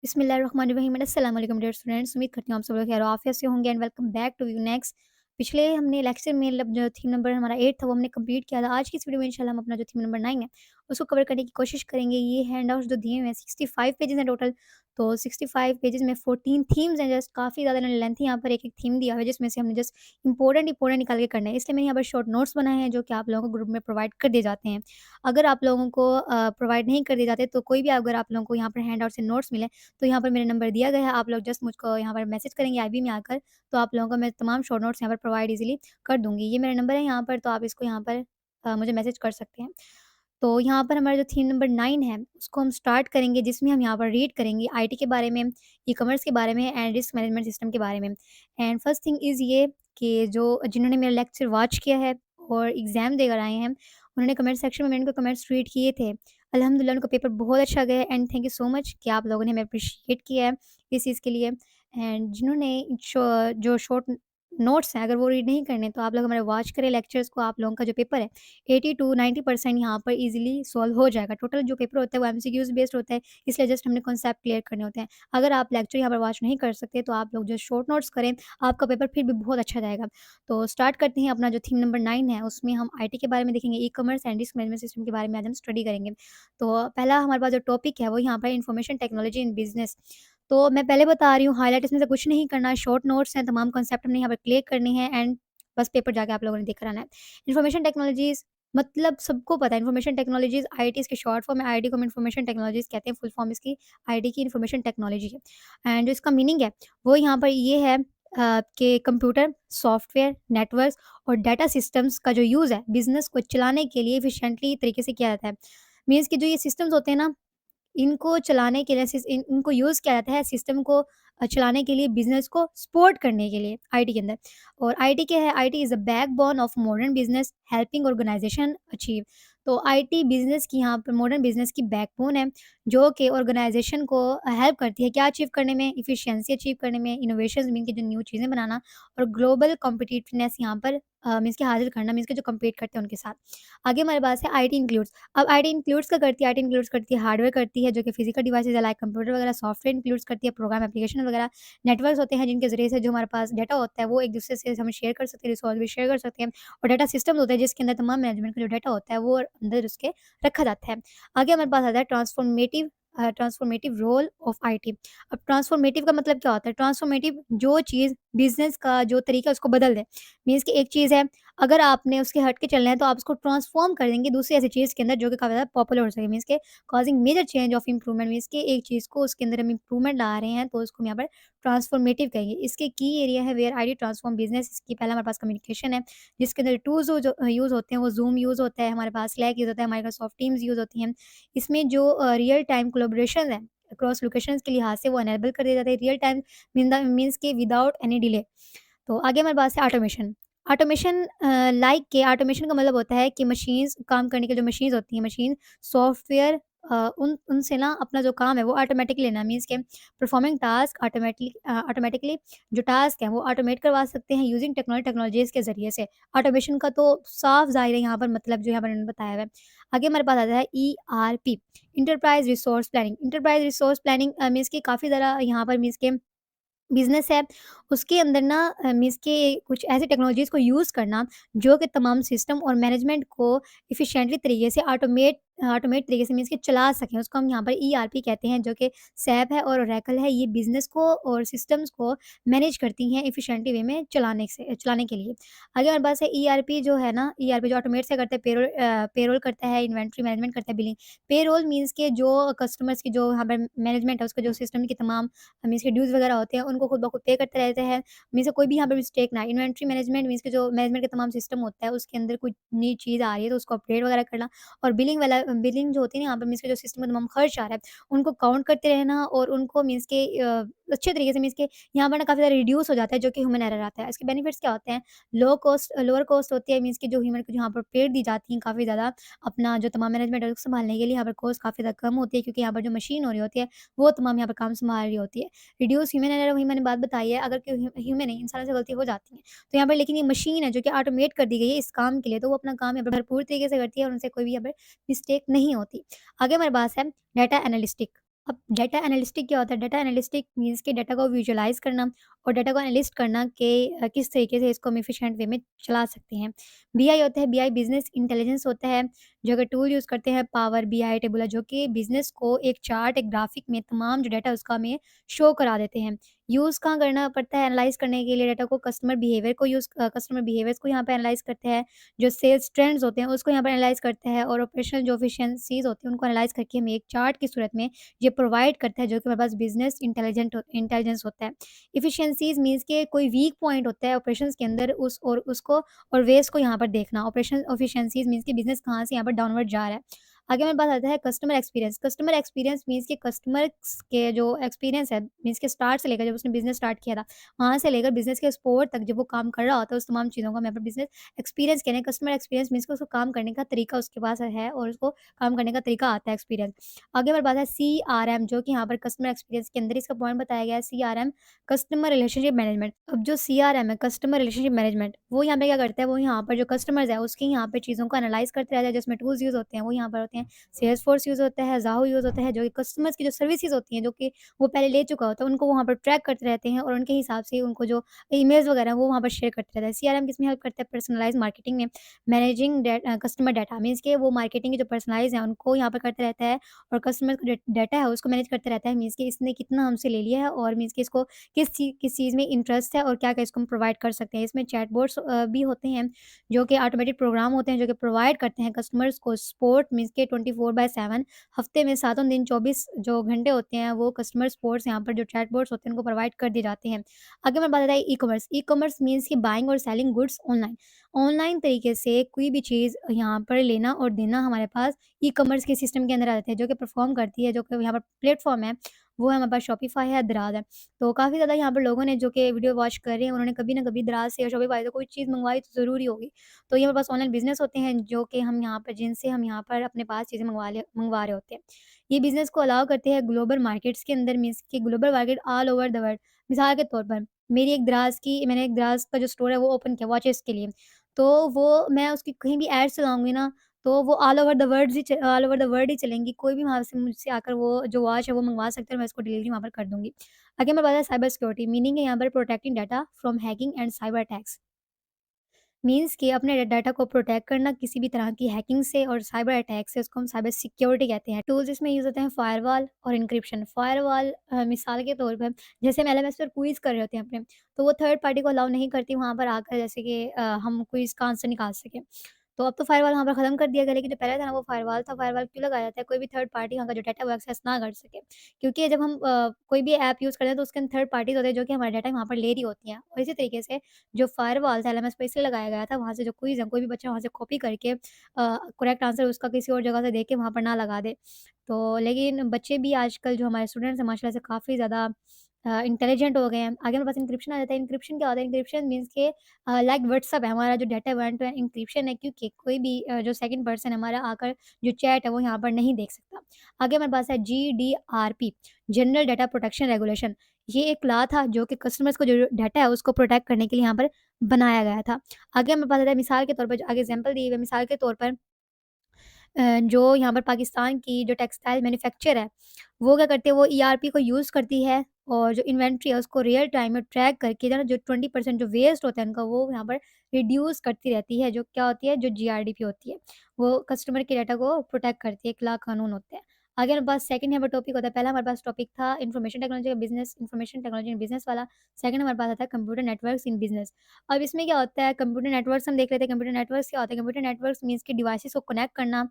बिस्मिल्लाहिर्रहमानिर्रहीम अस्सलाम वालेकुम डियर स्टूडेंट्स। उम्मीद करती हूँ आप सब लोग खैर आफियत से होंगे and welcome back to you next. पिछले हमने लेक्चर में जो थीम नंबर हमारा 8 था वो हमने कंप्लीट किया था। आज की इस वीडियो में इंशाल्लाह हम अपना जो थीम नंबर 9 है उसको कवर करने की कोशिश करेंगे। ये हैंडआउट्स जो दिए हुए हैं 65 पेजेस हैं टोटल। तो 65 पेजेस में 14 थीम्स हैं। जस्ट काफ़ी ज़्यादा लेंथ यहाँ पर एक एक थीम दिया हुआ है जिसमें से हमने जस्ट इंपॉर्टेंट निकाल के करना है। इसलिए मैंने यहाँ पर शॉर्ट नोट्स बनाए हैं जो कि आप लोगों को ग्रुप में प्रोवाइड कर दिए जाते हैं। अगर आप लोगों को प्रोवाइड नहीं कर दिए जाते तो कोई भी अगर आप लोगों को यहाँ पर हैंडआउट से नोट्स मिले तो यहाँ पर मेरा नंबर दिया गया है। आप लोग जस्ट मुझको यहाँ पर मैसेज करेंगे आईबी में आकर, तो आप लोगों को मैं तमाम शॉर्ट नोट्स यहाँ पर प्रोवाइड ईज़िली कर दूँगी। ये मेरा नंबर है यहाँ पर, तो आप इसको यहाँ पर मुझे मैसेज कर सकते हैं। तो यहाँ पर हमारा जो थीम नंबर 9 है, उसको हम स्टार्ट करेंगे जिसमें हम यहाँ पर रीड करेंगे आईटी के बारे में, ई-कॉमर्स के बारे में एंड रिस्क मैनेजमेंट सिस्टम के बारे में। एंड फर्स्ट थिंग इज़ ये कि जो जिन्होंने मेरा लेक्चर वॉच किया है और एग्ज़ाम देकर आए हैं, उन्होंने कमेंट सेक्शन में मैंने उनको कमेंट्स रीड किए थे। अल्हम्दुलिल्लाह उनका पेपर बहुत अच्छा गया and thank you so much कि आप लोगों ने हमें अप्रिशिएट किया है इस चीज़ के लिए। एंड जिन्होंने जो शॉर्ट नोट्स हैं अगर वो रीड नहीं करने तो आप लोग हमारे वॉच करें लेक्चर्स को। आप लोगों का जो पेपर है 80 टू 90% यहाँ पर ईज़िली सॉल्व हो जाएगा। टोटल जो पेपर होता है वो एमसीक्यूज़ बेस्ड होता है, इसलिए जस्ट हमने कॉन्सेप्ट क्लियर करने होते हैं। अगर आप लेक्चर यहाँ पर वॉच नहीं कर सकते तो आप लोग जो शॉर्ट नोट्स करें, आपका पेपर फिर भी बहुत अच्छा जाएगा। तो स्टार्ट करते हैं अपना जो थीम नंबर 9 है, उसमें हम आईटी के बारे में देखेंगे, ecommerce and risk management system के बारे में आज हम स्टडी करेंगे। तो पहला हमारे पास जो टॉपिक है वो यहाँ पर इन्फॉर्मेशन टेक्नोलॉजी इन बिज़नेस। तो मैं पहले बता रही हूँ हाइलाइट इसमें से कुछ नहीं करना है, शॉर्ट नोट्स हैं, तमाम कॉन्सेप्ट हमने यहाँ पर क्लियर करने हैं एंड बस पेपर जाके आप लोगों ने देख कर आना है। इन्फॉर्मेशन टेक्नोलॉजीज़ मतलब सबको पता है, इन्फॉर्मेशन टेक्नोलॉजीज़ आईटी इसकी शॉर्ट फॉर्म है, आईटी को हम इन्फॉर्मेशन टेक्नोलॉजीज़ कहते हैं, फुल फॉर्म इसकी आईटी की इन्फॉर्मेशन टेक्नोलॉजी है। एंड जो इसका मीनिंग है वो यहाँ पर ये है कि कंप्यूटर, सॉफ्टवेयर, नेटवर्क्स और डाटा सिस्टम्स का जो यूज़ है बिज़नेस को चलाने के लिए एफिशिएंटली तरीके से किया जाता है। मीन्स कि जो ये सिस्टम्स होते हैं ना, इनको चलाने के लिए इनको यूज़ किया जाता है सिस्टम को चलाने के लिए, बिज़नेस को सपोर्ट करने के लिए आईटी के अंदर। और आईटी क्या है? IT is a backbone of modern business helping organization achieve. तो आईटी बिज़नेस की यहाँ पर मॉडर्न बिज़नेस की बैकबोन है, जो कि ऑर्गेनाइज़ेशन को हेल्प करती है क्या अचीव करने में? एफिशिएंसी अचीव करने में, इनोवेशंस मीन कि जो न्यू चीज़ें बनाना और ग्लोबल कॉम्पिटिटिवनेस यहाँ पर मीन्स कि हासिल करना, मीन्स कि जो कम्पीट करते हैं उनके साथ। आगे हमारे पास है आईटी इंक्लूड्स। अब आईटी इंक्लूड्स क्या करती है? आईटी इंक्लूड्स करती है हार्डवेयर करती है जो कि फिजिकल डिवाइसेज़ है लाइक कंप्यूटर वगैरह, सॉफ्टवेयर इंक्लूड्स करती है प्रोग्राम एप्लीकेशन वगैरह, नेटवर्क्स होते हैं जिनके ज़रिए से जो हमारे पास डाटा होता है वो एक-दूसरे से हम शेयर कर सकते हैं, रिसोर्स भी शेयर कर सकते हैं। और डाटा सिस्टम्स होते हैं जिसके अंदर तमाम मैनेजमेंट का जो डाटा होता है वो अंदर उसके रखा जाता है। आगे हमारे पास आता है ट्रांसफॉर्मेटिव रोल ऑफ आईटी। अब ट्रांसफॉर्मेटिव का मतलब क्या होता है? ट्रांसफॉर्मेटिव जो चीज़ बिज़नेस का जो तरीका है उसको बदल दे। मीन्स कि एक चीज़ है, अगर आपने उसके हट के चलना है तो आप उसको ट्रांसफ़ॉर्म कर देंगे दूसरी ऐसी चीज़ के अंदर जो कि काफ़ी ज़्यादा पॉपुलर हो सके। मीन्स के causing major change of improvement, means कि एक चीज़ को उसके अंदर हम इम्प्रूवमेंट ला रहे हैं तो उसको हम यहाँ पर ट्रांसफ़ॉर्मेटिव कहेंगे। इसके की एरिया है वेयर आईडी ट्रांसफ़ॉर्म बिज़नेस। इसकी पहला हमारे पास कम्युनिकेशन है जिसके अंदर टूल्स जो यूज़ होते हैं वो ज़ूम यूज़ होता है, हमारे पास स्लैक यूज़ होता है, माइक्रोसॉफ्ट टीम्स यूज़ होती हैं। इसमें जो रियल टाइम कोलैबोरेशन है अक्रॉस लोकेशंस के लिहाज से वो इनेबल कर दिया जाता है। रियल टाइम मीन्स कि विदाउट एनी डिले। तो आगे हमारे पास है ऑटोमेशन। ऑटोमेशन लाइक के ऑटोमेशन का मतलब होता है कि मशीन्स काम करने के जो मशीन्स होती हैं, मशीन सॉफ्टवेयर उन उनसे ना अपना जो काम है वो ऑटोमेटिकली लेना, मीन्स के परफॉर्मिंग टास्क ऑटोमेटिकली जो टास्क है वो ऑटोमेट करवा सकते हैं यूजिंग टेक्नोलॉजीज़ के ज़रिए से। ऑटोमेशन का तो साफ ज़ाहिर है यहाँ पर मतलब जो यहाँ पर इन्होंने बताया हुआ है। आगे हमारे पास आता है ERP, enterprise resource planning. Enterprise resource planning means कि काफ़ी ज़्यादा यहाँ पर मीन्स के बिज़नेस है, उसके अंदर ना मीन्स के कुछ ऐसी टेक्नोलॉजीज़ को यूज़ करना, जो कि तमाम सिस्टम और मैनेजमेंट को एफ़िशिएंटली तरीके से ऑटोमेट तरीके से मीन्स कि चला सकें। उसको हम यहाँ पर ईआरपी कहते हैं, जो कि सैप है और ओरेकल है। ये बिज़नेस को और सिस्टम्स को मैनेज करती हैं एफ़िशिएंटली वे में चलाने के लिए। आगे हमारे पास है ईआरपी जो है ना, ईआरपी जो ऑटोमेट से करता है, पेरोल करता है, इन्वेंटरी मैनेजमेंट करता है, बिलिंग। पेरोल मीन्स के जो कस्टमर्स की जो यहाँ पर मैनेजमेंट है, उसका जो सिस्टम की तमाम मीन्स के ड्यूज़ वगैरह होते हैं, उनको खुद ब खुद पे करते रहते हैं। मीन्स कोई भी यहाँ पे मिस्टेक ना आए। इन्वेंटरी मैनेजमेंट मीन्स के जो मैनेजमेंट का तमाम सिस्टम होता है, उसके अंदर कोई नई चीज़ आ रही है तो उसको अपडेट वगैरह करना। और बिलिंग जो होती है ना यहाँ पे, मीन्स के जो सिस्टम में तमाम खर्च आ रहा है, उनको काउंट करते रहना और उनको मीन्स के अच्छे तरीके से मीन्स के यहाँ पर ना काफ़ी ज़्यादा रिड्यूस हो जाता है, जो कि ह्यूमन एरर आता है। इसके बेनिफिट्स क्या होते हैं? लोअर कॉस्ट होती है, मीन्स की जो ह्यूमन को यहाँ पर पेड दी जाती हैं काफ़ी ज़्यादा, अपना जो तमाम मैनेजमेंट है उसको सँभालने के लिए यहाँ पर कॉस्ट काफ़ी ज़्यादा कम होती है, क्योंकि यहाँ पर जो मशीन हो रही होती है, वो तमाम यहाँ पर काम सँभाल रही होती है। रिड्यूस ह्यूमन एरर वही मैंने बात बताई है, अगर कोई ह्यूमन है, इंसानों से गलती हो जाती है। तो यहाँ पर लेकिन ये मशीन है जो कि ऑटोमेट कर दी गई है इस काम के लिए, तो वो अपना काम यहाँ पर भरपूर तरीके से करती है और उनसे कोई भी यहाँ पर मिस्टेक नहीं होती। आगे हमारे पास है डाटा एनालिस्टिक। अब डाटा एनालिस्टिक क्या होता है? डाटा एनालिस्टिक मीन्स कि डाटा को विजुअलाइज़ करना और डाटा को एनालिस्ट करना कि किस तरीके से इसको हम एफिशिएंट वे में चला सकते हैं। बीआई होता है, बीआई बिज़नेस इंटेलिजेंस होता है, जो कि टूल यूज़ करते हैं पावर बीआई, टेबुलर, जो कि बिज़नेस को एक चार्ट, एक ग्राफ़िक में तमाम जो डाटा है उसका हमें शो करा देते हैं। यूज़ कहाँ करना पड़ता है एनालाइज़ करने के लिए डाटा को? कस्टमर बिहेवियर्स को यहाँ पे एनालाइज़ करते हैं, जो सेल्स ट्रेंड्स होते हैं उसको यहाँ पर एनालाइज़ करते हैं और ऑपरेशनल जो एफिशिएंसीज़ होती हैं उनको एनालाइज़ करके हमें एक चार्ट की सूरत में ये प्रोवाइड करता है, जो कि हमारे पास बिज़नेस इंटेलिजेंस होता है। एफिशिएंसीज़ मीन्स के कोई वीक पॉइंट होता है ऑपरेशंस के अंदर उस और उसको और वेस्ट को यहाँ पर देखना। ऑपरेशन एफिशिएंसीज़ मीन्स कि बिज़नेस कहाँ से यहाँ पर डाउनवर्ड जा रहा है। आगे हमारे पास आता है customer experience. Customer experience means कि कस्टमर्स के जो एक्सपीरियंस है, मीन्स के स्टार्ट से लेकर जब उसने बिज़नेस स्टार्ट किया था, वहाँ से लेकर बिज़नेस के एक्सपोर्ट तक जब वो काम कर रहा होता है, उस तमाम चीज़ों को हम यहाँ पर बिज़नेस एक्सपीरियंस कह रहे हैं। कस्टमर एक्सपीरियंस मीन्स कि उसको काम करने का तरीका उसके पास है और उसको काम करने का तरीका आता है एक्सपीरियंस। आगे हमारे पास है सीआरएम, जो कि यहाँ पर कस्टमर एक्सपीरियंस के अंदर इसका पॉइंट बताया गया है सीआरएम, कस्टमर रिलेशनशिप मैनेजमेंट। अब जो सीआरएम है, कस्टमर रिलेशनशिप मैनेजमेंट, वो यहाँ पे क्या करता है, वो यहाँ पर जो कस्टमर्स है उसकी यहाँ पे चीज़ों को एनालाइज करते रहता है, जिसमें टूल्स यूज़ होते हैं वो यहाँ पर होते हैं, सेल्सफोर्स यूज़ होता है, ज़ाहो यूज़ होता है, जो कि कस्टमर्स की जो सर्विसेज होती हैं जो कि वो पहले ले चुका होता है उनको वहाँ पर ट्रैक करते रहते हैं और उनके हिसाब से उनको जो ईमेल्स वगैरह हैं वो वहाँ पर शेयर करते रहते हैं। सीआरएम किसमें हेल्प करता है? पर्सनलाइज मार्केटिंग में, मैनेजिंग कस्टमर डाटा मीन्स के वो मार्केटिंग के जो पर्सनलाइज हैं उनको यहाँ पर करते रहता है और कस्टमर का डाटा है उसको मैनेज करते रहता है, मीन्स कि इसने कितना हमसे ले लिया है और मीन्स कि इसको किस चीज़ में इंटरेस्ट है और क्या-क्या इसको हम प्रोवाइड कर सकते हैं। इसमें चैटबॉट्स भी होते हैं, जो कि ऑटोमेटेड प्रोग्राम होते हैं, जो कि प्रोवाइड करते हैं कस्टमर्स को सपोर्ट, मीन्स के 24/7 हफ्ते में सातों दिन 24 जो घंटे होते हैं वो कस्टमर सपोर्ट्स यहाँ पर जो चैटबॉट्स होते हैं उनको प्रोवाइड कर दिए जाते हैं। आगे मैं बात बताई ई-कॉमर्स। ई-कॉमर्स मीन्स कि बाइंग और सेलिंग गुड्स ऑनलाइन। ऑनलाइन तरीके से कोई भी चीज़ यहाँ पर लेना और देना हमारे पास ई-कॉमर्स के सिस्टम के अंदर आ जाते हैं, जो कि परफ़ॉर्म करती है, जो कि यहाँ पर प्लेटफ़ॉर्म है, वो है हमारे पास शॉपिफ़ाई है, दराज़ है। तो काफ़ी ज़्यादा यहाँ पर लोगों ने जो कि वीडियो वॉच कर रहे हैं, उन्होंने कभी न कभी दराज़ से या शॉपिफ़ाई से कोई चीज़ मँगवाई तो ज़रूरी होगी। तो ये हमारे पास ऑनलाइन बिज़नेस होते हैं, जो कि हम यहाँ पर जिनसे हम यहाँ पर अपने पास चीज़ें मँगवा रहे होते हैं। ये बिज़नेस को अलाउ करते हैं ग्लोबल मार्केट्स के अंदर, मीन्स कि global market all over the world. मिसाल के तौर पर मैंने एक दराज़ का जो स्टोर है वो ओपन किया वॉचेस के लिए। तो वो मैं उसकी कहीं भी एड्स चलाऊँगी ना, तो वो ऑल ओवर द वर्ल्ड ही चलेंगी। कोई भी वहाँ से मुझसे आकर वो जो वॉच है वो मँगवा सकता है और मैं इसको डिलीवरी वहाँ पर कर दूँगी। आगे मैं बात है साइबर सिक्योरिटी, मीनिंग है यहाँ पर protecting data from hacking and cyber attacks. Means कि अपने डाटा को प्रोटेक्ट करना किसी भी तरह की हैकिंग से और साइबर अटैक से, उसको हम साइबर सिक्योरिटी कहते हैं। टूल्स इसमें यूज़ होते हैं फायरवॉल और एन्क्रिप्शन। फायरवॉल मिसाल के तौर पर जैसे हम एलएमएस पर क्विज़ कर रहे होते हैं अपने, तो वो थर्ड पार्टी को अलाउ नहीं करती वहाँ पर आकर, जैसे कि हम क्विज़ का आंसर निकाल सकें। तो अब तो फायरवॉल वहाँ पर ख़त्म कर दिया गया, लेकिन जो पहले था ना वो फायरवॉल था। फायरवॉल क्यों लगाया जाता है? कोई भी थर्ड पार्टी वहाँ का जो डाटा है वो एक्सेस ना कर सके। क्योंकि जब हम कोई भी ऐप यूज़ करते हैं तो उसके अंदर थर्ड पार्टीज़ होते हैं जो कि हमारा डाटा वहाँ पर ले रही होती हैं। और इसी तरीके से जो फायरवॉल था एलएमएस पे इसलिए लगाया गया था, वहाँ से जो क्विज़ है कोई भी बच्चा वहाँ से कॉपी करके करेक्ट आंसर उसका किसी और जगह से देख के वहाँ पर ना लगा दे। तो लेकिन बच्चे भी आजकल जो हमारे स्टूडेंट्स हैं माशाल्लाह से काफ़ी ज़्यादा इंटेलिजेंट हो गए हैं। आगे हमारे पास एन्क्रिप्शन आ जाता है। एन्क्रिप्शन क्या होता है? एन्क्रिप्शन मीन्स के लाइक व्हाट्सएप है, हमारा जो डाटा है वो एंड टू एंड एन्क्रिप्शन है, क्योंकि कोई भी जो सेकंड पर्सन है हमारा आकर जो चैट है वो यहाँ पर नहीं देख सकता। आगे हमारे पास है जीडीआरपी, जनरल डाटा प्रोटेक्शन रेगुलेशन। ये एक लॉ था जो कि कस्टमर्स को जो डाटा है उसको प्रोटेक्ट करने के लिए यहाँ पर बनाया गया था। आगे हमें पता है मिसाल के तौर पर जो आगे एग्ज़ाम्पल दी हुई है, मिसाल के तौर पर जो यहाँ पर पाकिस्तान की जो टेक्सटाइल मैन्युफैक्चर है, वो क्या करती है, वो ईआरपी को यूज़ करती है और जो इन्वेंट्री है उसको रियल टाइम में ट्रैक करके जो है ना, जो 20% जो वेस्ट होता है उनका वो यहाँ पर रिड्यूस करती रहती है, जो क्या होती है, जो जीआरडीपी होती है। वो कस्टमर के डाटा को प्रोटेक्ट करती है, एक ला कानून होते हैं। आगे हमारे पास सेकंड यहाँ पर टॉपिक होता है, पहला हमारे पास टॉपिक था इन्फॉर्मेशन टेक्नोलॉजी इन बिज़नेस वाला। सेकंड हमारे पास आता है कंप्यूटर नेटवर्क्स इन बिज़नेस। अब इसमें क्या होता है, कंप्यूटर नेटवर्क्स हम देख लेते हैं। कंप्यूटर नेटवर्क्स क्या होता है? कंप्यूटर नेटवर्क्स मीन्स कि डिवाइसेज़ को कनेक्ट करना,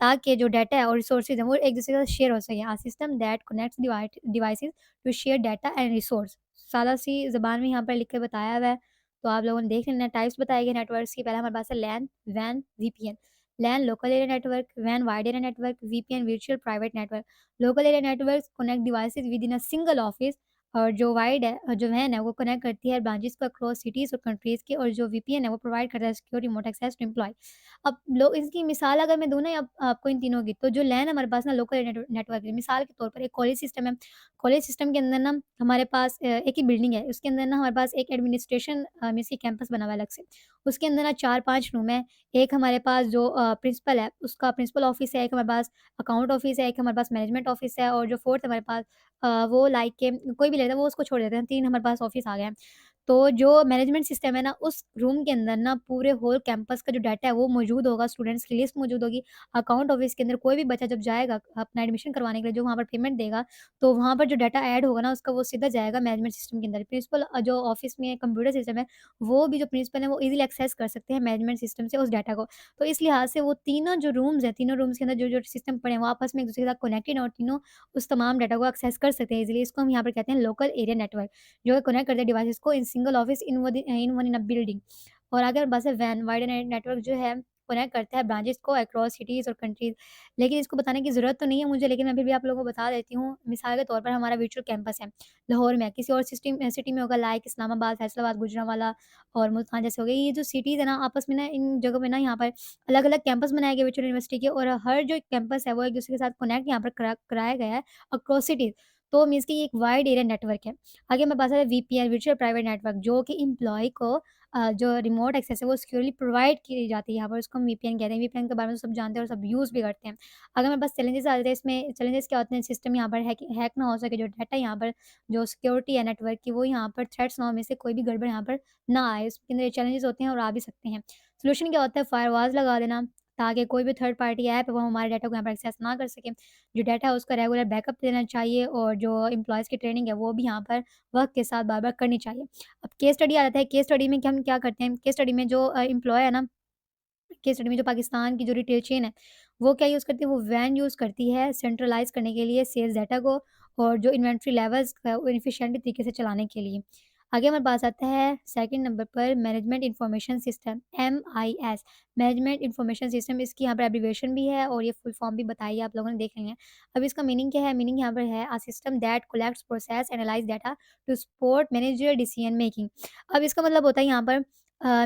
ताकि जो डाटा है और रिसोर्सेज़ हैं वो एक-दूसरे के साथ शेयर हो सकें। A system that connects devices to share data and resource. सादा-सी ज़बान में यहाँ पर लिख के बताया हुआ है, तो आप लोगों ने देख लेना। टाइप्स बताए गए नेटवर्क्स की, पहला हमारे पास है लैन, van, VPN. LAN local area network, van wide area network, VPN virtual private network. Local area networks connect devices with in a single office और जो वाइड है जो वैन है वो कनेक्ट करती है ब्रांचेज़ को अक्रॉस सिटीज़ और कंट्रीज़ के, और जो वीपीएन है वो प्रोवाइड करता है secure remote access to employ. अब लोग इसकी मिसाल अगर मैं दूँ ना अब आपको इन तीनों की, तो जो लैन हमारे पास ना लोकल नेटवर्क है। मिसाल के तौर पर एक कॉलेज सिस्टम है। कॉलेज सिस्टम के अंदर ना हमारे पास एक ही बिल्डिंग है। उसके अंदर ना हमारे पास एक एडमिनिस्ट्रेशन मीन्स की कैंपस बना हुआ है अलग से। उसके अंदर ना 4-5 रूम है। एक हमारे पास जो प्रिंसिपल है उसका प्रिंसिपल ऑफिस है, एक हमारे पास अकाउंट ऑफिस है, एक हमारे पास मैनेजमेंट ऑफिस है, और जो 4th हमारे पास वो लाइक के कोई भी लेता है वो उसको छोड़ देते हैं। 3 हमारे पास ऑफिस आ गए हैं। तो जो मैनेजमेंट सिस्टम है ना, उस रूम के अंदर ना पूरे होल कैंपस का जो डाटा है वो मौजूद होगा, स्टूडेंट्स की लिस्ट मौजूद होगी। अकाउंट ऑफिस के अंदर कोई भी बच्चा जब जाएगा अपना एडमिशन करवाने के लिए, जो वहाँ पर पेमेंट देगा, तो वहाँ पर जो डाटा ऐड होगा ना उसका, वो सीधा जाएगा मैनेजमेंट सिस्टम के अंदर। प्रिंसिपल जो ऑफिस में कंप्यूटर सिस्टम है, वो भी जो प्रिंसिपल है वो ईज़िली एक्सेस कर सकते हैं मैनेजमेंट सिस्टम से उस डाटा को। तो इस लिहाज से वो तीनों जो रूम्स हैं, तीनों रूम्स के अंदर जो-जो सिस्टम पड़े हैं वो आपस में एक-दूसरे के साथ कनेक्टेड हैं, और तीनों उस तमाम डाटा को एक्सेस कर सकते हैं ईज़िली। इसको हम यहाँ पर कहते हैं लोकल एरिया नेटवर्क, जो कनेक्ट करते हैं डिवाइसेज़ को in single office in a building. और अगर बस वैन वाइड नेटवर्क जो है कनेक्ट करता है ब्रांचेज़ को अक्रॉस सिटीज़ और कंट्रीज़। लेकिन इसको बताने की ज़रूरत तो नहीं है मुझे, लेकिन मैं फिर भी आप लोगों को बता देती हूँ। मिसाल के तौर पर हमारा वर्चुअल कैंपस है, लाहौर में है, किसी और सिटी में होगा लाइक इस्लामाबाद, फैसलाबाद, गुजरांवाला और मुल्तान जैसे हो गए। ये जो सिटीज़ है ना आपस में ना, इन जगहों पे ना यहाँ पर अलग-अलग कैंपस बनाए गए वर्चुअल यूनिवर्सिटी के, और हर जो कैंपस है वो एक-दूसरे के साथ कनेक्ट यहाँ पर कराया गया है अक्रॉस सिटीज़। तो मीन्स कि ये एक वाइड एरिया नेटवर्क है। आगे हमारे पास है वीपीएन, वर्चुअल प्राइवेट नेटवर्क, जो कि एम्प्लॉयी को जो रिमोट एक्सेस है वो सिक्योरली प्रोवाइड की जाती है। यहाँ पर उसको हम वीपीएन कहते हैं। वीपीएन के बारे में तो सब जानते हैं और सब यूज़ भी करते हैं। अगर हमारे पास चैलेंजेस आ जाते हैं, इसमें चैलेंजेस क्या होते हैं, सिस्टम यहाँ पर हैक ना हो सके, जो डाटा यहाँ पर जो सिक्योरिटी है नेटवर्क की वो यहाँ पर थ्रेट्स ना हो, में से कोई भी गड़बड़ यहाँ पर ना आए। उसके अंदर ये चैलेंजेस होते हैं और आ भी सकते हैं। सॉल्यूशन क्या होता है, फायरवॉल्स लगा देना, ताकि कोई भी थर्ड पार्टी ऐप है वो हमारे डाटा को यहाँ पर एक्सेस ना कर सके। जो डाटा है उसका रेगुलर बैकअप देना चाहिए, और जो एम्प्लॉइज़ की ट्रेनिंग है वो भी यहाँ पर वक़्त के साथ बार-बार करनी चाहिए। अब केस स्टडी आ जाता है। केस स्टडी में कि हम क्या करते हैं, केस स्टडी में जो एम्प्लॉयी है ना, केस स्टडी में जो पाकिस्तान की जो रिटेल चेन है, वो क्या यूज़ करती है, वो वैन यूज़ करती है सेंट्रलाइज़ करने के लिए सेल्स डाटा को, और जो इन्वेंट्री लेवल्स का वो एफिशिएंट तरीके से चलाने के लिए। आगे हमारे पास आता है सेकंड नंबर पर management information system, MIS. Management information system, इसकी यहाँ पर एब्रिविएशन भी है और ये फुल फॉर्म भी बताई है, आप लोगों ने देख ली है। अब इसका मीनिंग क्या है? मीनिंग यहाँ पर है a system that collects, process, analyze data to support managerial decision making. अब इसका मतलब होता है यहाँ पर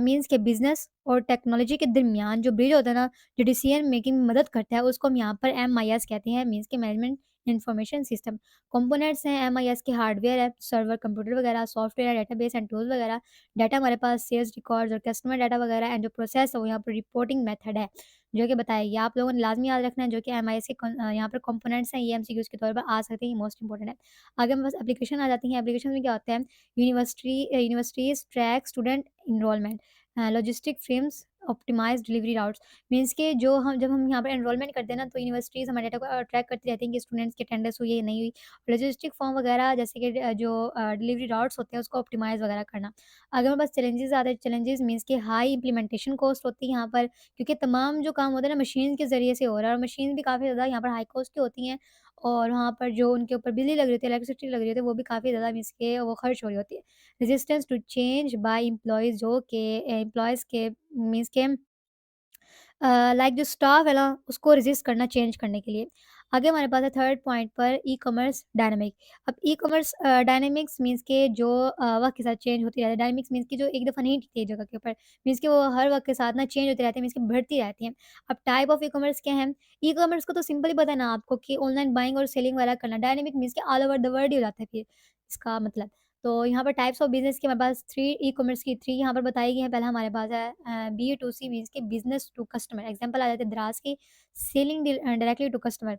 मीन्स के बिज़नेस और टेक्नोलॉजी के दरमियान जो ब्रिज होता है ना, जो डिसीजन मेकिंग में मदद करता है, उसको हम यहाँ पर एमआईएस कहते हैं, मीन्स के मैनेजमेंट इन्फॉर्मेशन सिस्टम। कंपोनेंट्स हैं एमआईएस के, हार्डवेयर है, सर्वर, कंप्यूटर वगैरह, सॉफ्टवेयर, डेटाबेस एंड टूल्स वगैरह। डाटा हमारे पास सेल्स रिकॉर्ड्स और कस्टमर डाटा वगैरह, एंड जो प्रोसेस है वो यहाँ पर रिपोर्टिंग मेथड है, जो कि बताएगी। आप लोगों ने लाज़मी याद रखना है, जो कि एमआईएस के यहाँ पर कंपोनेंट्स हैं, ये एमसीक्यूज़ के तौर पर आ सकते हैं, ये मोस्ट इंपोर्टेंट है। आगे हमारे पास एप्लीकेशन आ जाती हैं। एप्लीकेशन में क्या होता है, universities track student enrolment, logistic frames, optimise delivery routes. Means के जो हम जब हम यहाँ पर एनरोलमेंट करते हैं ना, तो यूनिवर्सिटीज़ हमारे डाटा को ट्रैक करती रहती हैं कि स्टूडेंट्स की अटेंडेंस हुई है या नहीं हुई। लॉजिस्टिक फॉर्म वगैरह जैसे कि जो डिलीवरी राउट्स होते हैं उसको ऑप्टिमाइज़ वगैरह करना। अगर हमारे पास चैलेंजेस आते हैं, चैलेंजेस मीन्स कि हाई इम्प्लीमेंटेशन कॉस्ट होती है यहाँ पर, क्योंकि तमाम जो काम होता है ना मशीन के ज़रिए से हो रहा है, और मशीन भी काफ़ी ज़्यादा यहाँ पर हाई कॉस्ट की होती हैं, और वहाँ पर जो उनके ऊपर बिजली लग रही होती है, इलेक्ट्रिसिटी लग रही होती है, वो भी काफ़ी ज़्यादा मीन्स के वो खर्च हो रही होती है। Resistance to change by employees, जो कि एम्प्लॉइज़ के मीन्स के लाइक जो स्टाफ है ना उसको रेजिस्ट करना चेंज करने के लिए। आगे हमारे पास है थर्ड पॉइंट पर ई-कॉमर्स डायनामिक। अब ई-कॉमर्स डायनामिक्स मीन्स के जो वक़्त के साथ चेंज होती रहती है। डायनामिक्स मीन्स की जो एक दफ़ा नहीं टिकती है जगह के ऊपर, मीन्स कि वो हर वक़्त के साथ ना चेंज होती रहती है, मीन्स कि बढ़ती रहती हैं। अब टाइप ऑफ ई-कॉमर्स क्या है? ई-कॉमर्स को तो सिंपल ही पता है ना आपको कि ऑनलाइन बाइंग और सेलिंग वगैरह करना। डायनामिक मीन्स कि ऑल ओवर द वर्ल्ड ही हो जाता है फिर इसका मतलब। तो यहाँ पर टाइप्स ऑफ बिज़नेस की हमारे पास 3 ई-कॉमर्स की 3 यहाँ पर बताई गई हैं। पहला हमारे पास है बी टू सी मीन्स कि बिज़नेस टू कस्टमर। एग्ज़ाम्पल आ जाते हैं दराज़ की, selling directly to customer.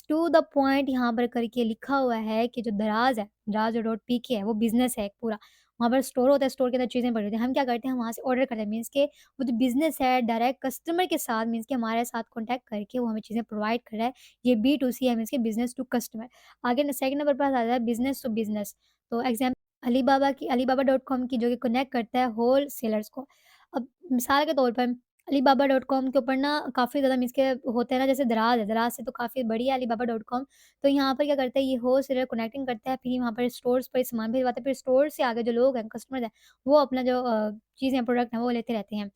To the point यहाँ पर करके लिखा हुआ है कि जो दराज़ है, दराज़ जो डॉट पीके है वो बिज़नेस है एक पूरा। वहाँ पर स्टोर होता है, स्टोर के अंदर चीज़ें पड़ी होती हैं। हम क्या करते हैं, हम वहाँ से ऑर्डर करते हैं, मीन्स के वो जो बिज़नेस है डायरेक्ट कस्टमर के साथ मीन्स कि हमारे साथ कॉन्टैक्ट करके वो हमें चीज़ें प्रोवाइड कर रहा है। ये बी टू सी है, मीन्स कि बिज़नेस टू कस्टमर। आगे न सेकंड नंबर पर आ जाता है बिज़नेस टू बिज़नेस। तो अलीबाबा डॉट कॉम की, जो कि कनेक्ट करता है होल सेलर्स को। अब मिसाल के तौर पर अलीबाबा डॉट कॉम के ऊपर ना काफ़ी ज़्यादा मीन्स के होते हैं ना, जैसे दराज़ है, दराज़ से तो काफ़ी बड़ी है अलीबाबा डॉट कॉम। तो यहाँ पर क्या करता है, ये होल सेलर कनेक्टिंग करता है, फिर वहाँ पर स्टोर्स पर सामान भिजवाता है, फिर स्टोर से आगे जो लोग हैं, कस्टमर्स हैं, वो अपना जो चीज़ें, प्रोडक्ट हैं, वो लेते रहते हैं।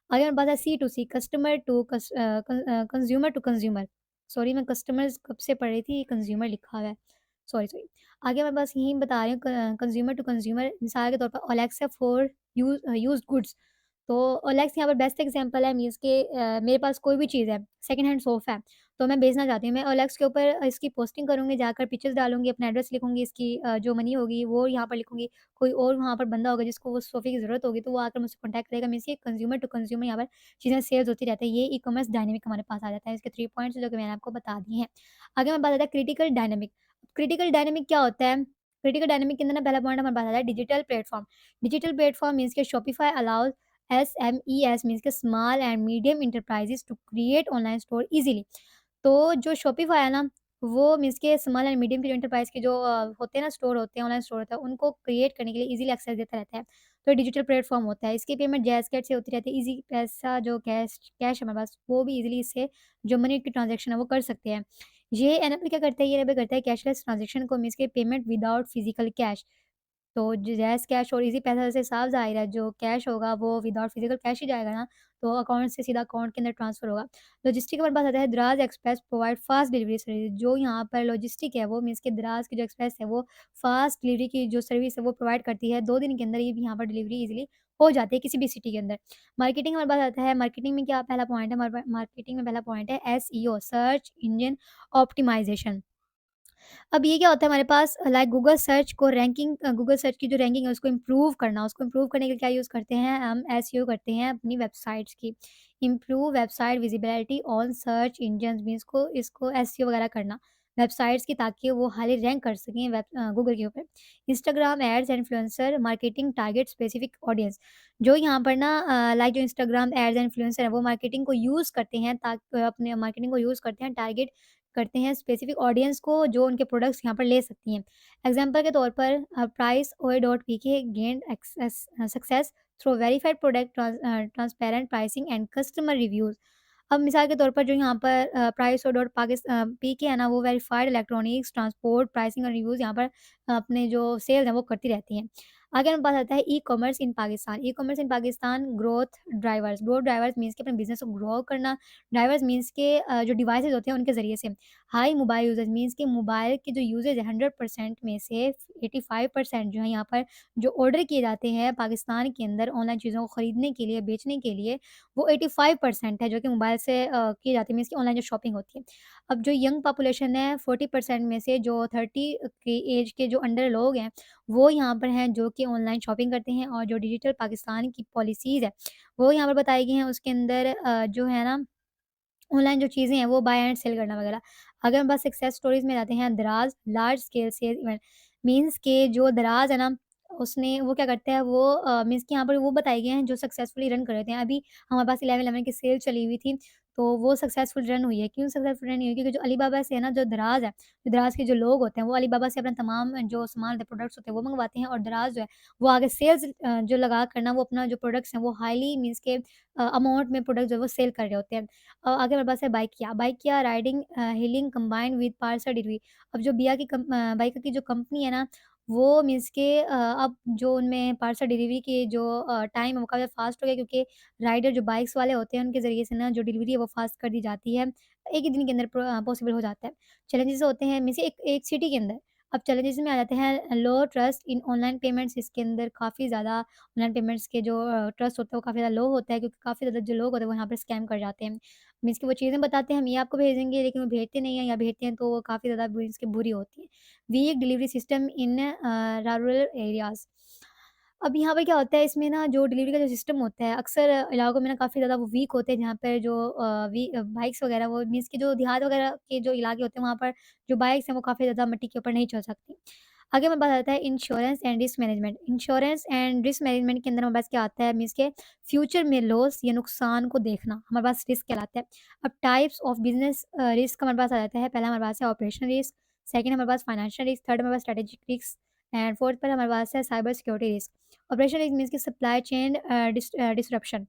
आगे हमारे पास है C to C, customer to consumer to consumer. Sorry मैं कस्टमर्स कब से पढ़ रही थी, कंज़्यूमर लिखा हुआ है। सॉरी। आगे हमारे पास यही बता रहे हैं कंज़्यूमर टू कंज़्यूमर मिसाल के तौर पर ओलेक्सा फॉर यूज्ड गुड्स। तो ओलेक्स यहाँ पर बेस्ट एग्ज़ाम्पल है मीन्स कि मेरे पास कोई भी चीज़ है, सेकंड हैंड सोफ़ा है, तो मैं बेचना चाहती हूँ। मैं ओलेक्स के ऊपर इसकी पोस्टिंग करूँगी, जाकर पिक्चर्स डालूँगी, अपना एड्रेस लिखूँगी, इसकी जो मनी होगी वो यहाँ पर लिखूँगी। कोई और वहाँ पर बंदा होगा जिसको वो सोफ़े की ज़रूरत होगी, तो वो आकर मुझसे कॉन्टैक्ट करेगा। मीन्स ये कंज़्यूमर टू कंज़्यूमर यहाँ पर चीज़ें सेल्स होती रहती है। ये ई-कॉमर्स डायनामिक हमारे पास आ जाता है। इसके 3 पॉइंट्स जो कि मैंने आपको बता दिए हैं। आगे हमारे पास आता है क्रिटिकल डायनामिक। क्रिटिकल डायनामिक क्या होता है? क्रिटिकल डायनामिक के अंदर ना पहला पॉइंट हमारे पास आता है digital platform. Digital platform means के शॉपिफ़ाई अलाउज़ एसएमईएस मीन्स के small and medium enterprises to create online store easily. तो जो शॉपिफ़ाई है ना, वो मीन्स के स्मॉल एंड मीडियम के एंटरप्राइज़ के जो होते हैं ना स्टोर होते हैं, ऑनलाइन स्टोर होता है, उनको क्रिएट करने के लिए ईज़िली एक्सेस देता रहता है। तो डिजिटल प्लेटफ़ॉर्म होता है। इसकी पेमेंट जैज़-कैश से होती रहती है। ईज़ी पैसा जो कैश कैश है हमारे पास, वो भी ईज़िली इससे जो मनी की ट्रांज़ैक्शन है, वो कर सकते हैं। ये एनेबल क्या करता है, ये एनेबल करता है कैशलेस ट्रांज़ैक्शन को मीन्स के पेमेंट विदाउट फिज़िकल कैश। तो जैज़ कैश और ईज़ी पैसा से साफ ज़ाहिर है जो कैश होगा वो विदाउट फिज़िकल कैश ही जाएगा ना, तो अकाउंट से सीधा अकाउंट के अंदर ट्रांसफ़र होगा। लॉजिस्टिक हमारे पास आता है दराज़ express provide fast delivery service. जो यहाँ पर लॉजिस्टिक है वो मीन्स कि दराज़ की जो एक्सप्रेस है वो फ़ास्ट डिलीवरी की जो सर्विस है वो प्रोवाइड करती है। 2 दिन के अंदर ये भी यहाँ पर डिलीवरी ईज़िली हो जाती है किसी भी सिटी के अंदर। मार्केटिंग हमारे पास आता है, मार्केटिंग में क्या पहला पॉइंट है हमारे मार्केटिंग में पहला पॉइंट है एसईओ सर्च इंजन ऑप्टिमाइज़ेशन। अब ये क्या होता है हमारे पास लाइक गूगल सर्च की जो रैंकिंग है उसको इम्प्रूव करने के लिए क्या यूज़ करते हैं हम एसईओ करते हैं अपनी वेबसाइट्स की। Improve website visibility on search engines means को इसको एसईओ वगैरह करना वेबसाइट्स की ताकि वो हाईली रैंक कर सकें गूगल के ऊपर। Instagram ads influencer marketing target specific audience. जो यहाँ पर ना लाइक जो इंस्टाग्राम एड्स इन्फ्लुएंसर है वो मार्केटिंग को यूज़ करते हैं ताकि अपने मार्केटिंग को यूज़ करते हैं टारगेट करते हैं स्पेसिफिक ऑडियंस को जो उनके प्रोडक्ट्स यहाँ पर ले सकती हैं। एग्ज़ाम्पल के तौर पर PriceOye dot PK gained success through verified product transparent pricing and customer reviews. अब मिसाल के तौर पर जो यहाँ पर प्राइस और डॉट पीके है ना वो वेरिफाइड इलेक्ट्रॉनिक्स ट्रांसपोर्ट प्राइसिंग और रिव्यूज़ यहाँ पर अपने जो सेल्स हैं वो करती रहती हैं। आगे हमें बात आता है ई-कॉमर्स इन पाकिस्तान। ई-कॉमर्स इन पाकिस्तान ग्रोथ ड्राइवर्स मीन्स कि अपने बिज़नेस को ग्रो करना। ड्राइवर्स मीन्स के जो डिवाइसेज़ होते हैं उनके ज़रिए से। हाई मोबाइल यूसेज मीन्स कि मोबाइल के जो यूसेज है 100% में से 85% जो है यहाँ पर जो ऑर्डर किए जाते हैं पाकिस्तान के अंदर ऑनलाइन चीज़ों को खरीदने के लिए, बेचने के लिए, वो 85% है जो कि मोबाइल से की जाती है मीन्स कि ऑनलाइन जो शॉपिंग होती है। अब जो यंग पॉपुलेशन है 40% में से जो 30 की एज के जो अंडर लोग हैं, वो यहाँ पर हैं जो कि ऑनलाइन शॉपिंग करते हैं और जो डिजिटल पाकिस्तान की पॉलिसीज़ है, वो यहाँ पर बताई गई हैं उसके अंदर जो है ना ऑनलाइन जो चीज़ें हैं वो बाय एंड सेल करना वगैरह। अगर हम बस सक्सेस स्टोरीज़ में जाते हैं Daraz large scale sale event means के जो दराज़ है ना, उसने वो क्या करता है वो मीन्स कि यहाँ पर वो बताए गए हैं जो सक्सेसफुली रन कर रहे थे। अभी हमारे पास 11/11 की सेल चली हुई थी, तो वो सक्सेसफुल रन हुई है। क्यों सक्सेसफुल रन हुई है? क्योंकि जो अलीबाबा से है ना जो दराज़ है, जो दराज़ के जो लोग होते हैं वो अलीबाबा से अपना तमाम जो सामान होता है, प्रोडक्ट्स होते हैं वो मँगवाते हैं और दराज़ जो है वो आगे सेल्स जो लगा कर ना वो अपना जो प्रोडक्ट्स हैं वो हाइली मीन्स के अमाउंट में प्रोडक्ट जो है वो सेल कर रहे होते हैं। आगे हमारे पास है Bykea riding healing combined with parcel delivery. अब जो बाइक की जो कंपनी है ना, वो मीन्स के अब जो उनमें पार्सल डिलीवरी के जो टाइम है वो काफ़ी फ़ास्ट हो गया क्योंकि राइडर जो बाइक्स वाले होते हैं उनके ज़रिए से ना जो डिलीवरी है वो फ़ास्ट कर दी जाती है। एक ही दिन के अंदर पॉसिबल हो जाता है। चैलेंजेस होते हैं मीन्स एक एक सिटी के अंदर। अब चैलेंजेस में आ जाते हैं लो ट्रस्ट इन ऑनलाइन पेमेंट्स। इसके अंदर काफ़ी ज़्यादा ऑनलाइन पेमेंट्स के जो ट्रस्ट होता है वो काफ़ी ज़्यादा लो होता है क्योंकि काफ़ी ज़्यादा जो लोग होते हैं वो यहाँ पर स्कैम कर जाते हैं। मीन्स कि वो चीज़ें बताते हैं हम ये आपको भेजेंगे लेकिन वो भेजते नहीं हैं या भेजते हैं तो वो काफ़ी ज़्यादा मीन्स कि बुरी होती है। Weak delivery system in rural areas. अब यहाँ पे क्या होता है इसमें ना जो डिलीवरी का जो सिस्टम होता है अक्सर इलाकों में ना काफ़ी ज़्यादा वो वीक होते हैं जहाँ पर जो बाइक्स वगैरह वो मीन्स कि जो देहात वगैरह के जो इलाके होते हैं वहाँ पर जो बाइक्स हैं वो काफ़ी ज़्यादा मिट्टी के ऊपर नहीं चल सकती। आगे हमारे पास आता है insurance and risk management. Insurance and risk management के अंदर हमारे पास क्या आता है मीन्स के फ्यूचर में लॉस या नुकसान को देखना हमारे पास रिस्क कहलाता है। अब टाइप्स ऑफ बिज़नेस रिस्क हमारे पास आ जाता है। पहला हमारे पास है ऑपरेशनल रिस्क, सेकंड हमारे पास फाइनेंशियल रिस्क, थर्ड हमारे पास स्ट्रेटेजिक रिस्क एंड फोर्थ पर हमारे पास है cyber security risk. Operational risk means की सप्लाई चेन डिसरप्शन।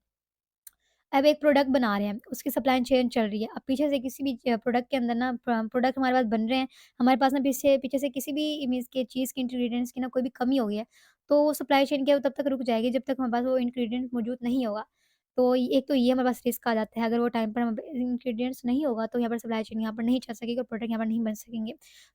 अब एक प्रोडक्ट बना रहे हैं, उसकी सप्लाई चेन चल रही है। अब पीछे से किसी भी प्रोडक्ट के अंदर ना प्रोडक्ट हमारे पास बन रहे हैं, हमारे पास ना पीछे पीछे से किसी भी मीन्स के चीज़ के इंग्रीडिएंट्स की ना कोई भी कमी हो गई है, तो वो सप्लाई चेन क्या है वो तब तक रुक जाएगी जब तक हमारे पास वो इंग्रीडिएंट मौजूद नहीं होगा। तो एक तो ये हमारे पास रिस्क आ जाता है, अगर वो टाइम पर हम इंग्रीडिएंट्स नहीं होगा तो यहाँ पर सप्लाई चेन यहाँ पर नहीं चल सकेगी और प्रोडक्ट यहाँ पर नहीं बन सकेंगे।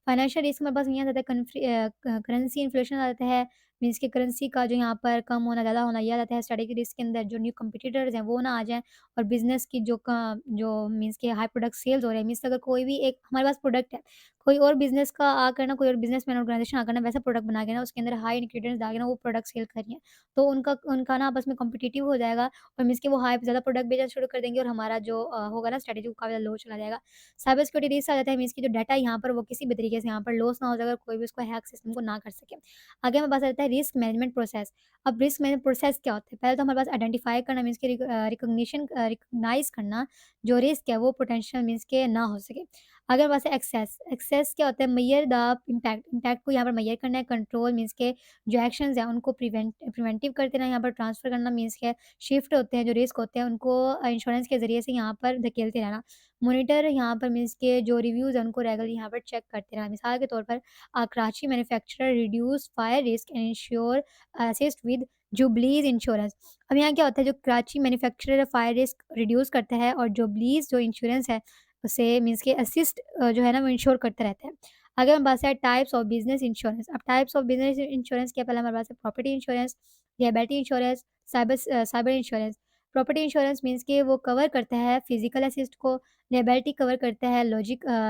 फाइनेंशियल रिस्क हमारे पास ये आ जाता है, करेंसी इन्फ्लेशन आ जाता है, मीन्स कि करेंसी का जो यहाँ पर कम होना, ज़्यादा होना, ये आ जाता है। स्ट्रैटेजिक रिस्क के अंदर जो न्यू कॉम्पिटिटर्स हैं वो ना आ जाएँ और बिज़नेस की जो मीन्स कि हाई प्रोडक्ट सेल्स हो रहे हैं, मीन्स अगर कोई भी एक हमारे पास प्रोडक्ट है, कोई और बिज़नेस का आकर ना, कोई और बिज़नेसमैन ऑर्गनाइज़ेशन आकर ना वैसा प्रोडक्ट बना के ना उसके अंदर हाई इंग्रीडिएंट्स डाल के ना वो प्रोडक्ट सेल कर रही है, तो उनका उनका ना आपस में कॉम्पिटिटिव हो जाएगा और मीन्स कि वो हाई पे ज़्यादा प्रोडक्ट बेचना शुरू कर देंगे और हमारा जो होगा ना स्ट्रैटेजी, वो काफ़ी ज़्यादा लो चला जाएगा। साइबर सिक्योरिटी रिस्क आ जाता है, मीन्स कि जो डाटा है यहाँ पर वो किसी भी तरीके से यहाँ पर लॉस ना हो जाए, अगर कोई भी उसको हैक सिस्टम को ना कर सके। आगे हमें बात आता है रिस्क मैनेजमेंट प्रोसेस। अब रिस्क मैनेजमेंट प्रोसेस क्या होता है? पहले तो हमारे पास आइडेंटिफाई करना, मीन्स कि रिकॉग्नाइज़ करना जो रिस्क है वो पोटेंशियल मीन्स के ना हो सके। अगर वैसे एक्सेस, एक्सेस क्या होता है? मेजर द इम्पैक्ट, इम्पैक्ट को यहाँ पर मेजर करना है। कंट्रोल मीन्स के जो एक्शंस हैं उनको प्रिवेंटिव कर देना, यहाँ पर ट्रांसफर करना मीन्स के शिफ्ट होते हैं, जो रिस्क होते हैं उनको इंश्योरेंस के ज़रिए से यहाँ पर धकेलते रहना। मॉनिटर यहाँ पर मीन्स के जो रिव्यूज़ हैं उनको रेगुलर यहाँ पर चेक करते रहना। मिसाल के तौर पर Karachi manufacturer reduce fire risk and insure assist with Jubilee's insurance. अब यहाँ क्या होता है, जो Karachi manufacturer fire risk reduce करता है और जुबलीज जो इंश्योरेंस है उसे मीन्स के असिस्ट जो है ना वो इंश्योर करते रहते हैं। अगर हमारे पास है टाइप्स ऑफ बिज़नेस इंश्योरेंस। अब टाइप्स ऑफ बिज़नेस इंश्योरेंस क्या, पहले हमारे पास है property insurance, liability insurance, cyber insurance. Property insurance means कि वो कवर करता है फिजिकल असिस्ट को, लिएबिलिटी कवर करता है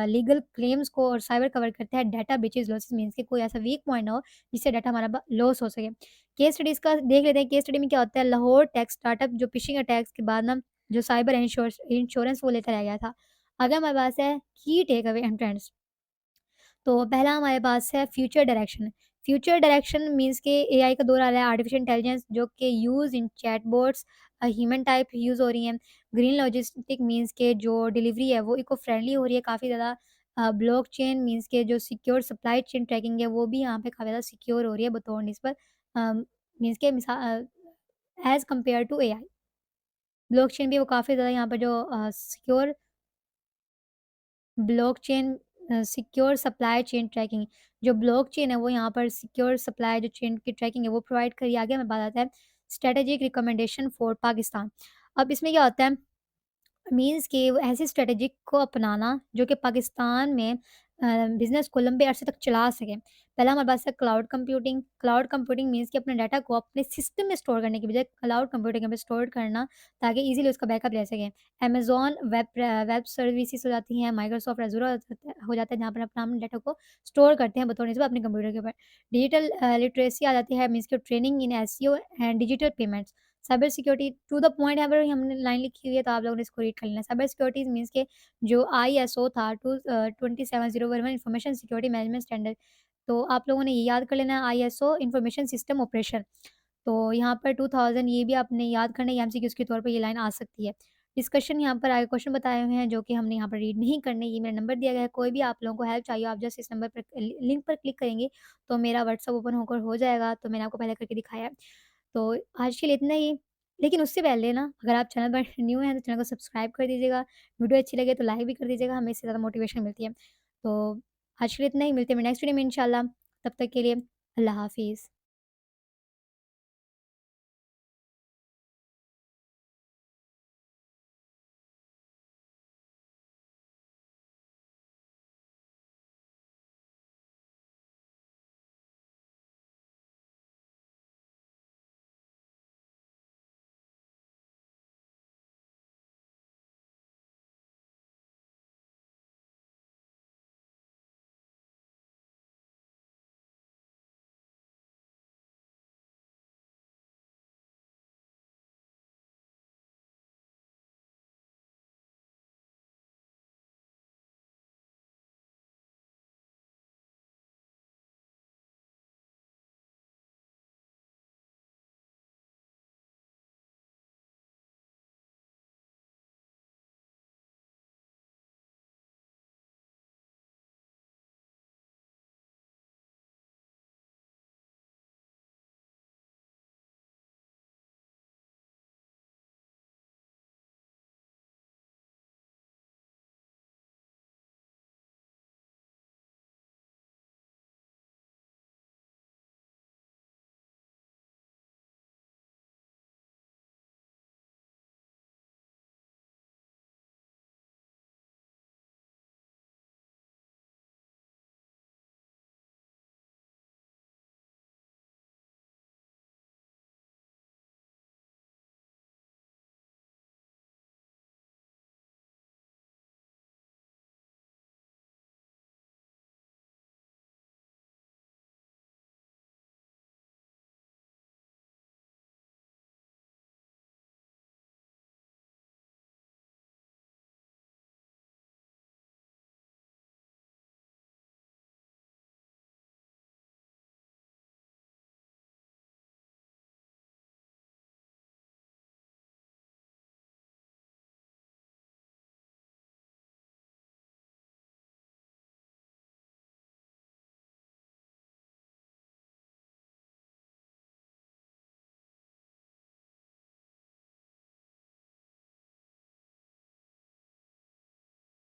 लीगल क्लेम्स को और साइबर कवर करता है डाटा ब्रीचेज़ लॉसेस, मीन्स कि कोई ऐसा वीक पॉइंट ना हो जिससे डाटा हमारा लॉस हो सके। केस स्टडीज़ का देख लेते हैं, केस स्टडी में क्या होता है, लाहौर टेक स्टार्टअप जो फिशिंग अटैक्स के बाद ना जो साइबर इंश्योरेंस वो लेकर आ गया था। अगर हमारे पास है की टेक अवे एंड ट्रेंड्स, तो पहला हमारे पास है future direction. Future direction means कि एआई का दौर आ रहा है, आर्टिफिशियल इंटेलिजेंस जो कि use in chatbots human type use हो रही हैं। ग्रीन लॉजिस्टिक मीन्स के जो डिलीवरी है वो इको फ्रेंडली हो रही है काफ़ी ज़्यादा। ब्लॉकचेन मीन्स के जो सिक्योर सप्लाई चेन ट्रैकिंग है वो भी यहाँ पे काफ़ी ज़्यादा सिक्योर हो रही है बतौर निस्बत मीन्स के as compare to AI. Blockchain भी वो काफ़ी ज़्यादा यहाँ पर जो secure blockchain secure supply chain tracking, जो ब्लॉकचेन है वो यहाँ पर सिक्योर सप्लाई जो चेन की ट्रैकिंग है वो प्रोवाइड करी। आगे हमें बात आता है स्ट्रेटेजिक रिकमेंडेशन फॉर पाकिस्तान। अब इसमें क्या होता है, मीन्स कि वो ऐसी स्ट्रेटेजी को अपनाना जो कि पाकिस्तान में बिज़नेस को लंबे अरसे तक चला सके। पहला हमारे पास है cloud computing. Cloud computing means कि अपने डाटा को अपने सिस्टम में स्टोर करने की बजाय क्लाउड कंप्यूटिंग में स्टोर करना ताकि ईज़िली उसका बैकअप ले सकें। अमेज़न वेब सर्विसेज़ हो जाती हैं, माइक्रोसॉफ्ट अज़ूर हो जाता है जहाँ पर अपना हम डाटा को स्टोर करते हैं बतौर निस्बत अपने कंप्यूटर के ऊपर। डिजिटल लिटरेसी आ जाती है, मीन्स कि training in SEO and digital payments. Cyber security to the point यहाँ पर हमने लाइन लिखी हुई है तो आप लोगों ने इसको रीड कर लेना है। साइबर सिक्योरिटी मीन्स के जो आईएसओ था 27011 इन्फॉर्मेशन सिक्योरिटी मैनेजमेंट स्टैंडर्ड, तो आप लोगों ने ये याद कर लेना है, आईएसओ इन्फॉर्मेशन सिस्टम ऑपरेशन। तो यहाँ पर 2000 ये भी आपने याद करना है, एमसीक्यूज़ के तौर पे ये लाइन आ सकती है। डिस्कशन यहाँ पर आगे क्वेश्चन बताए हुए हैं जो कि हमने यहाँ पर रीड नहीं करने, ये मेरा नंबर दिया गया है। कोई भी आप लोगों को हेल्प चाहिए, आप जस्ट इस नंबर पर लिंक पर क्लिक करेंगे तो मेरा व्हाट्सएप ओपन होकर हो जाएगा, तो मैंने आपको पहले करके दिखाया है। तो आज के लिए इतना ही। लेकिन उससे पहले ना अगर आप चैनल पर न्यू हैं तो चैनल को सब्सक्राइब कर दीजिएगा। वीडियो अच्छी लगे तो लाइक भी कर दीजिएगा, हमें इससे ज़्यादा मोटिवेशन मिलती है। तो आज के लिए इतना ही, मिलते हैं नेक्स्ट वीडियो में इंशाल्लाह। तब तक के लिए अल्लाह हाफ़िज़।